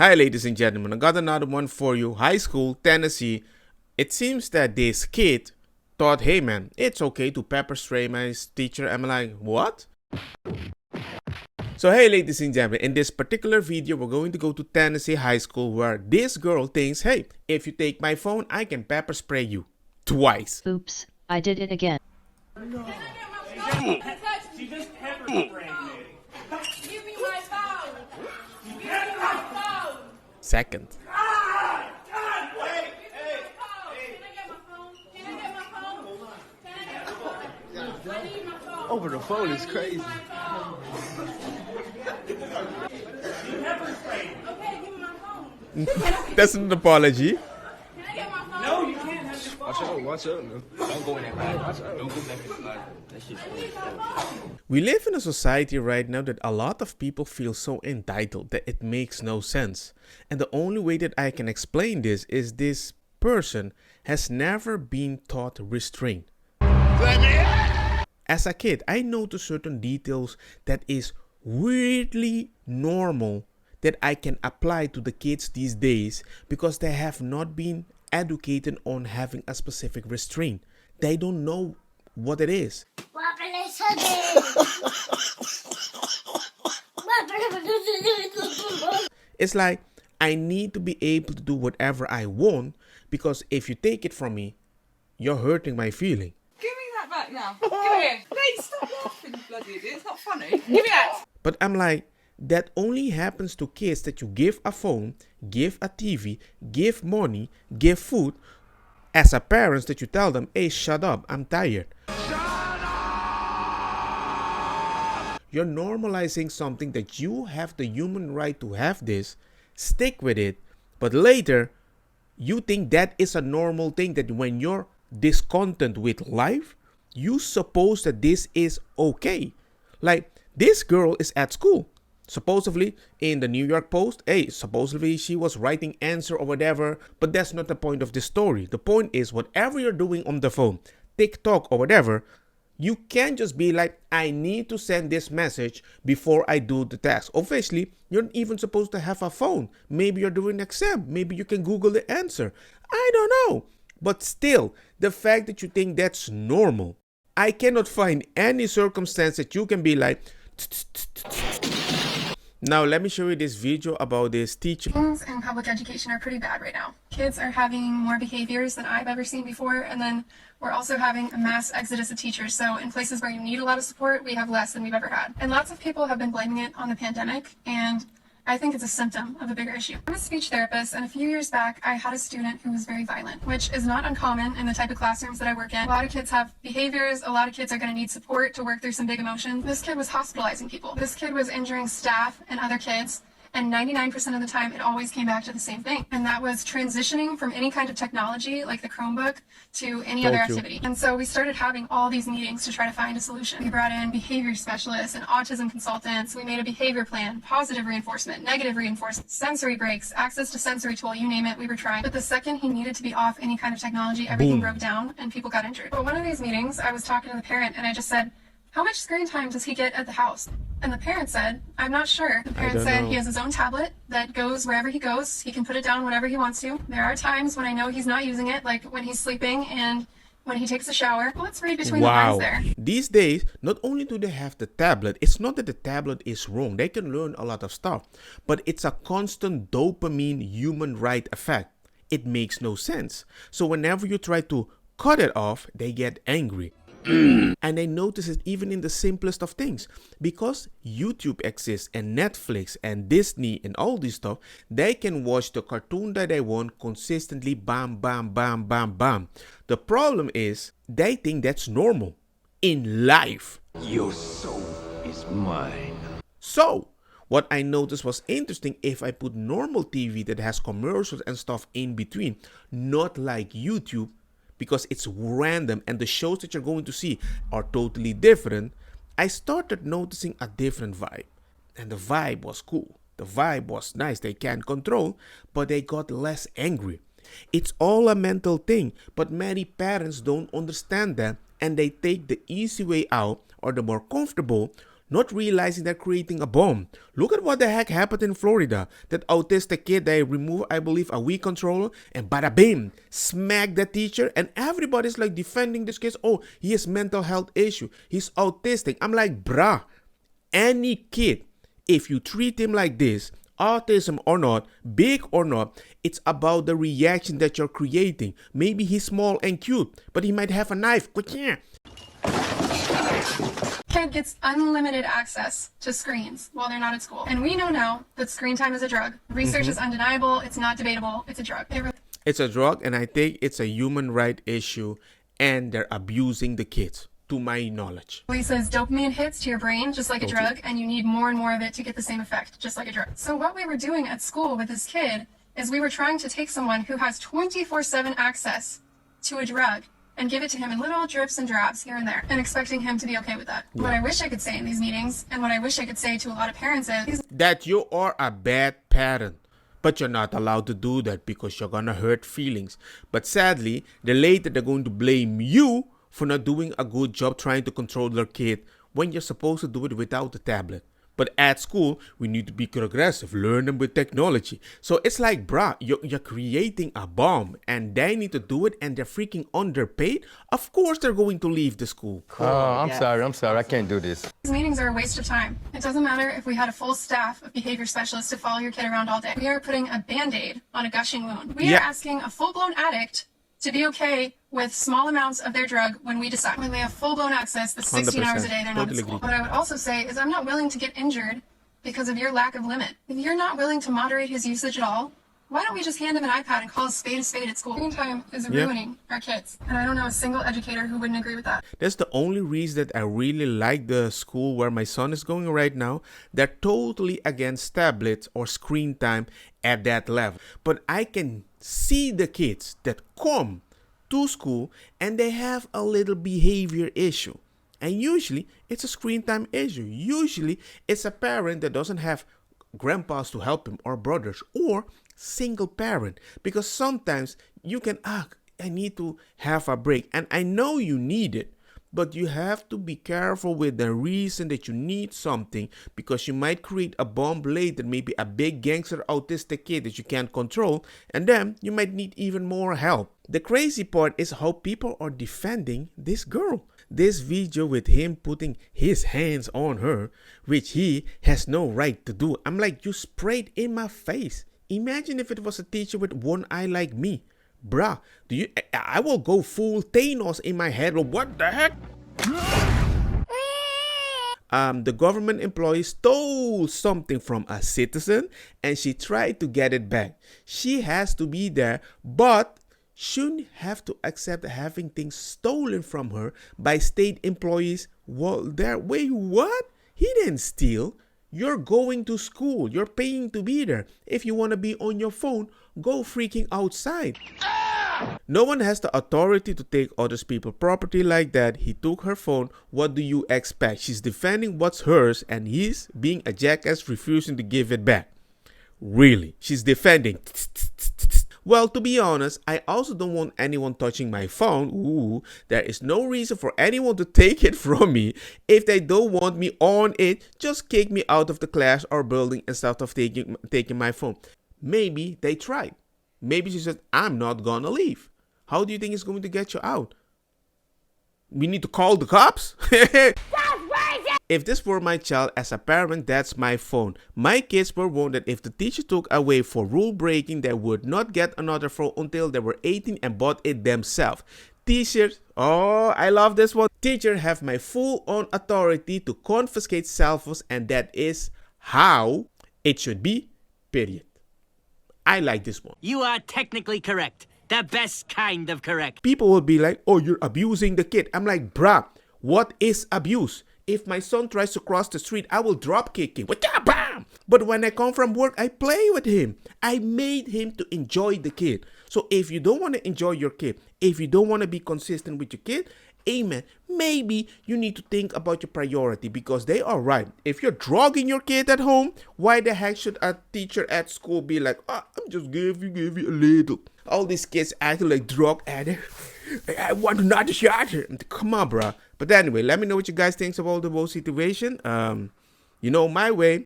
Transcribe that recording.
Hi ladies and gentlemen, I got another one for you. High school, Tennessee. It seems that this kid thought, hey man, it's okay to pepper spray my teacher. I'm like, what? So hey ladies and gentlemen, in this particular video, we're going to go to Tennessee High School where this girl thinks, hey, if you take my phone, I can pepper spray you. Twice. Oops, I did it again. No. She just pepper sprayed me. Give me my phone. Give me my phone. Second. God, wait. Can I get my phone? Can I get my phone? Can I get my phone? I need my phone. Over the phone is crazy. My phone. She pepper sprayed me. Okay, give me my phone. That's an apology. Can I get my phone? No, you can't have your phone. Watch out, man. Don't go in that bag. Watch out. Don't go back in the slide. That shit's crazy. We live in a society right now that a lot of people feel so entitled that it makes no sense. And the only way that I can explain this is this person has never been taught restraint. As a kid, I noticed certain details that is weirdly normal that I can apply to the kids these days because they have not been educated on having a specific restraint. They don't know what it is. It's like I need to be able to do whatever I want because if you take it from me, you're hurting my feeling. Give me that back now. Give it here. Please stop laughing, bloody idiot. It's not funny. Give me that. But I'm like, that only happens to kids that you give a phone, give a TV, give money, give food. As a parents that you tell them, hey, shut up, I'm tired. You're normalizing something that you have the human right to have this, stick with it, but later you think that is a normal thing that when you're discontent with life, you suppose that this is okay. Like this girl is at school. Supposedly in the New York Post, hey, supposedly she was writing answer or whatever, but that's not the point of the story. The point is whatever you're doing on the phone, TikTok or whatever, you can't just be like, I need to send this message before I do the task. Obviously, you're not even supposed to have a phone. Maybe you're doing an exam. Maybe you can Google the answer. I don't know. But still, the fact that you think that's normal, I cannot find any circumstance that you can be like, now let me show you this video about this teacher. Things in public education are pretty bad right now. Kids are having more behaviors than I've ever seen before, and then we're also having a mass exodus of teachers. So in places where you need a lot of support, we have less than we've ever had. And lots of people have been blaming it on the pandemic, and I think it's a symptom of a bigger issue. I'm a speech therapist, and a few years back, I had a student who was very violent, which is not uncommon in the type of classrooms that I work in. A lot of kids have behaviors. A lot of kids are going to need support to work through some big emotions. This kid was hospitalizing people. This kid was injuring staff and other kids. And 99% of the time, it always came back to the same thing. And that was transitioning from any kind of technology, like the Chromebook, to any other activity. And so we started having all these meetings to try to find a solution. We brought in behavior specialists and autism consultants. We made a behavior plan, positive reinforcement, negative reinforcement, sensory breaks, access to sensory tool, you name it, we were trying. But the second he needed to be off any kind of technology, everything broke down and people got injured. But one of these meetings, I was talking to the parent and I just said, how much screen time does he get at the house? And the parent said, I'm not sure. The parent said he has his own tablet that goes wherever he goes. He can put it down whenever he wants to. There are times when I know he's not using it, like when he's sleeping and when he takes a shower. Well, let's read between the lines there. These days, not only do they have the tablet, it's not that the tablet is wrong. They can learn a lot of stuff. But it's a constant dopamine human right effect. It makes no sense. So whenever you try to cut it off, they get angry. And I notice it even in the simplest of things. Because YouTube exists and Netflix and Disney and all this stuff, they can watch the cartoon that they want consistently, bam, bam, bam, bam, bam. The problem is, they think that's normal in life. Your soul is mine. So, what I noticed was interesting if I put normal TV that has commercials and stuff in between, not like YouTube, because it's random and the shows that you're going to see are totally different, I started noticing a different vibe. And the vibe was cool. The vibe was nice. They can't control, but they got less angry. It's all a mental thing, but many parents don't understand that and they take the easy way out or the more comfortable, not realizing they're creating a bomb. Look at what the heck happened in Florida. That autistic kid, they removed, I believe, a Wii controller, and bada bing, smacked the teacher, and everybody's like defending this kid. Oh, he has mental health issue. He's autistic. I'm like, bruh, any kid, if you treat him like this, autism or not, big or not, it's about the reaction that you're creating. Maybe he's small and cute, but he might have a knife. Kid gets unlimited access to screens while they're not at school. And we know now that screen time is a drug. Research is undeniable. It's not debatable. It's a drug. It's a drug, and I think it's a human right issue, and they're abusing the kids, to my knowledge. Says dopamine hits to your brain just like a drug, and you need more and more of it to get the same effect, just like a drug. So what we were doing at school with this kid is we were trying to take someone who has 24/7 access to a drug and give it to him in little drips and drabs here and there, and expecting him to be okay with that. Yeah. What I wish I could say in these meetings, and what I wish I could say to a lot of parents is that you are a bad parent. But you're not allowed to do that because you're gonna hurt feelings. But sadly, later they're going to blame you for not doing a good job trying to control their kid when you're supposed to do it without the tablet. But at school, we need to be progressive, learn them with technology. So it's like, bruh, you're creating a bomb and they need to do it and they're freaking underpaid. Of course they're going to leave the school. Oh, I'm sorry, I can't do this. These meetings are a waste of time. It doesn't matter if we had a full staff of behavior specialists to follow your kid around all day. We are putting a Band-Aid on a gushing wound. We are asking a full-blown addict to be okay with small amounts of their drug when we decide. When they have full-blown access, the 16 hours a day they're not at school. What I would also say is I'm not willing to get injured because of your lack of limit. If you're not willing to moderate his usage at all, why don't we just hand him an iPad and call a spade at school? Screen time is ruining our kids. And I don't know a single educator who wouldn't agree with that. That's the only reason that I really like the school where my son is going right now. They're totally against tablets or screen time at that level. But I can see the kids that come to school and they have a little behavior issue. And usually it's a screen time issue. Usually it's a parent that doesn't have grandpas to help him or brothers or single parent, because sometimes you can I need to have a break, and I know you need it, but you have to be careful with the reason that you need something, because you might create a bomb later, maybe a big gangster autistic kid that you can't control, and then you might need even more help. The crazy part is how people are defending this girl. This video with him putting his hands on her, which he has no right to do. I'm like, you sprayed in my face. Imagine if it was a teacher with one eye like me. Bruh, I will go full Thanos in my head. What the heck? The government employee stole something from a citizen and she tried to get it back. She has to be there, but shouldn't have to accept having things stolen from her by state employees. Well, wait, what? He didn't steal. You're going to school. You're paying to be there. If you want to be on your phone, go freaking outside. No one has the authority to take other people's property like that. He took her phone. What do you expect? She's defending what's hers and he's being a jackass, refusing to give it back. Really? She's defending. Well, to be honest, I also don't want anyone touching my phone. Ooh, there is no reason for anyone to take it from me. If they don't want me on it, just kick me out of the class or building instead of taking my phone. Maybe they tried. Maybe she said, I'm not gonna leave. How do you think it's going to get you out? We need to call the cops? If this were my child, as a parent, that's my phone. My kids were warned that if the teacher took away for rule breaking, they would not get another phone until they were 18 and bought it themselves. Teachers, oh, I love this one. Teachers have my full-on authority to confiscate cell phones, and that is how it should be, period. I like this one. You are technically correct. The best kind of correct. People will be like, oh, you're abusing the kid. I'm like, bruh, what is abuse? If my son tries to cross the street, I will drop kick him. But when I come from work, I play with him. I made him to enjoy the kid. So if you don't want to enjoy your kid, if you don't want to be consistent with your kid, amen, maybe you need to think about your priority, because they are right. If you're drugging your kid at home, why the heck should a teacher at school be like, I'm just give you a little. All these kids acting like drug addicts. I want another shot. Come on, bro. But anyway, let me know what you guys think of all the whole situation. You know, my way,